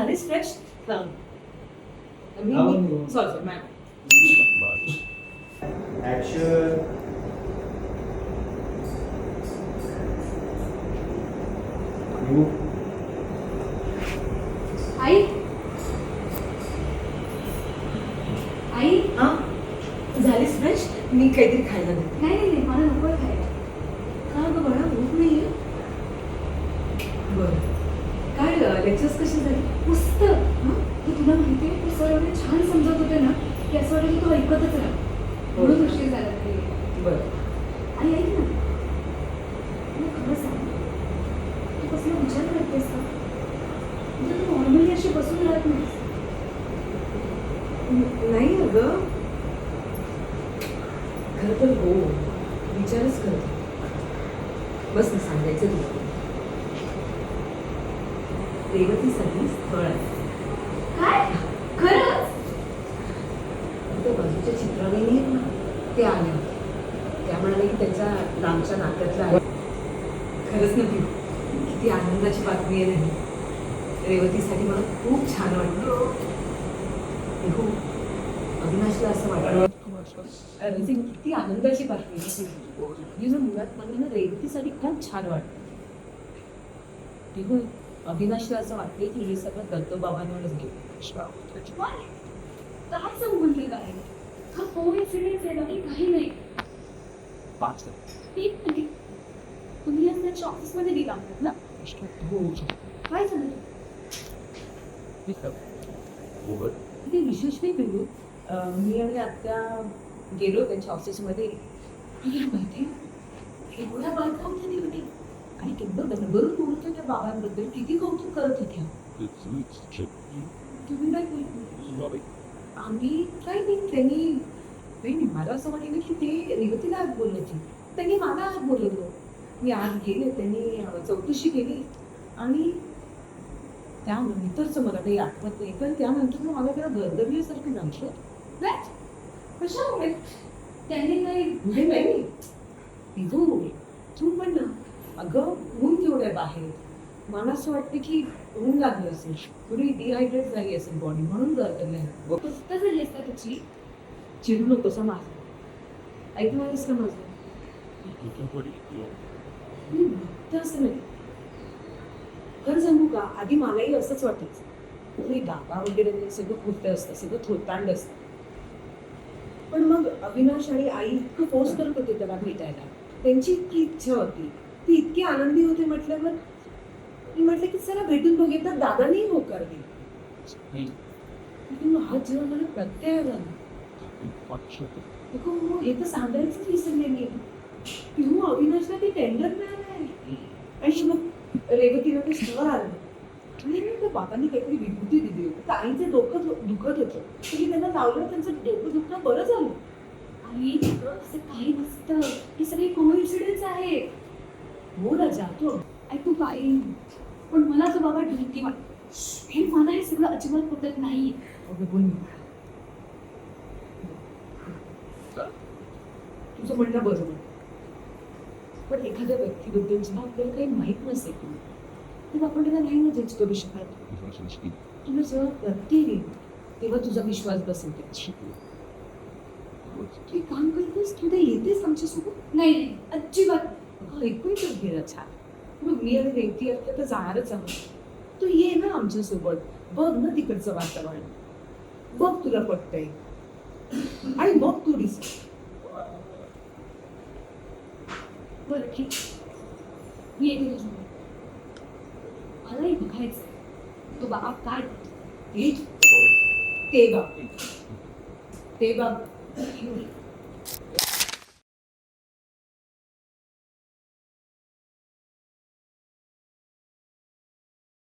झालीस fresh? Sorry ma'am. Action. आई आई हां झालीस fresh? मी काहीतरी खायला देते. नाही नाही नाही मला नको खायला. का गं बाळा भूक नाहीये? बरं काय लेक्चर्स कशी झाली? मस्त हं? तू तुला माहिती आहे ते सर एवढे छान समजत होते ना की असं वाटलं की तू ऐकतच राहा. म्हणून उशीर झाला तरी. बरं आई ऐक ना मला खरं सांग तू कसला विचार करतेस का म्हणजे तू नॉर्मली अशी बसून राहत नाहीस. नाही अगं खरं तर हो विचारच करते. बस ना सांगायचं तुला रेवतीसाठी स्थळ आहे. काय खरंच? त्या बाजूच्या चित्राने ना ते आल्या त्या म्हणाले की त्यांच्या लांबच्या नात्यातलं आहे. खरंच ना ती किती आनंदाची बातमी आहे नाही. रेवतीसाठी मला खूप छान वाटलं. हो अविनाशला असं वाटलं म्हणजे किती आनंदाची बातमी आहे. म्हणजे मुळात मला ना रेवतीसाठी खूप छान वाटतं. हो अविनाशला असं वाटते की हे सगळं दत्तोबाबांवरच गेलं. काय सांगून ते काय हा कोइन्सिडन्स आहे बाकी काही नाही. एक मिनिट तुम्ही आज त्यांच्या ऑफिसमध्ये गेला होतात ना? हो काय झालं? ते विशेष नाही केलं. मी आणि आत्या गेलो त्यांच्या ऑफिसमध्ये. माहिती एवढ्या बायका होत्या तिकडे आणि एकदम भरभरून बोलत होत्या बाबांबद्दल. किती कौतुक करत होत्या. तुम्ही काय बोलतो? आम्ही काय नाही त्यांनी नाही मला असं वाटलं की ते रेवतीला आज बोलण्याची त्यांनी मला आज बोलवलं. मी आज गेले त्यांनी चौकशी केली आणि त्यानंतरच मला काही आठवत नाही पण त्यानंतर मला जरा गरगरल्यासारखं झालं. काय कशामुळे त्यांनी काही नाही नाही तू पण ना अगं ऊन केवढं आहे बाहेर. मला असं वाटतं की ऊन लागलं असेल थोडी डिहायड्रेट झाली असेल बॉडी म्हणून गरगरल्या. पुस्तकं झाली असतात त्याची. चिडू नकोस हा माझं. ऐकून आहेस का माझं? ते असं नाही. खरं सांगू का आधी मलाही असंच वाटायचं तरी गावा वगैरे सगळं खोटं असतं सगळं थोतांड असतं. पण मग अविनाश आणि आई इतकं फोर्स करत होते त्याला भेटायला. त्यांची इतकी इच्छा होती ती इतकी आनंदी होते म्हटल्यावर मी म्हटलं की चला भेटून बघितलं. दादानेही होकार दिला. हा जेव्हा मला प्रत्यय आला ना हे तर सांगायचंच विसरले मी की हो अविनाशला ते टेंडर मिळालंय. आणि मग रेवतीला ते स्थळ आलं आणि त्या बाबांनी काहीतरी विभूती दिली होती. तर आईचं डोकं दुखत होतं तरी त्यांना लावलं त्यांचं डोकं दुखणं बरं झालं. आणि असं काही नसतं हे सगळे कोइन्सिडन्स आहे. हो राजा तू ऐकू काय पण मला तो बाबा भीती वाटते. हे मला हे सगळं अजिबात पटत नाही. बोल तुझं म्हणणं बरोबर. पण एखाद्या व्यक्तीबद्दल जेव्हा आपल्याला काही माहीत नसेल तेव्हा आपण त्याला नाही ना जज करू शकत. तुला जेव्हा प्रत्येक येईल तेव्हा तुझा विश्वास बसेल त्याची. एक काम करतेस तू ते येतेस आमच्यासोबत? नाही नाही अजिबात. ऐकून तर घे छान. मग मी आणि रेवती असल्या तर जाणारच आहोत. तू ये ना आमच्यासोबत बघ ना तिकडचं वातावरण. बघ तुला पटतंय आणि मग तू डिसाईड. बरं ठीक मी येते तुझ्या. मलाही बघायचं तो बाबा काय ते बघ ते बघ.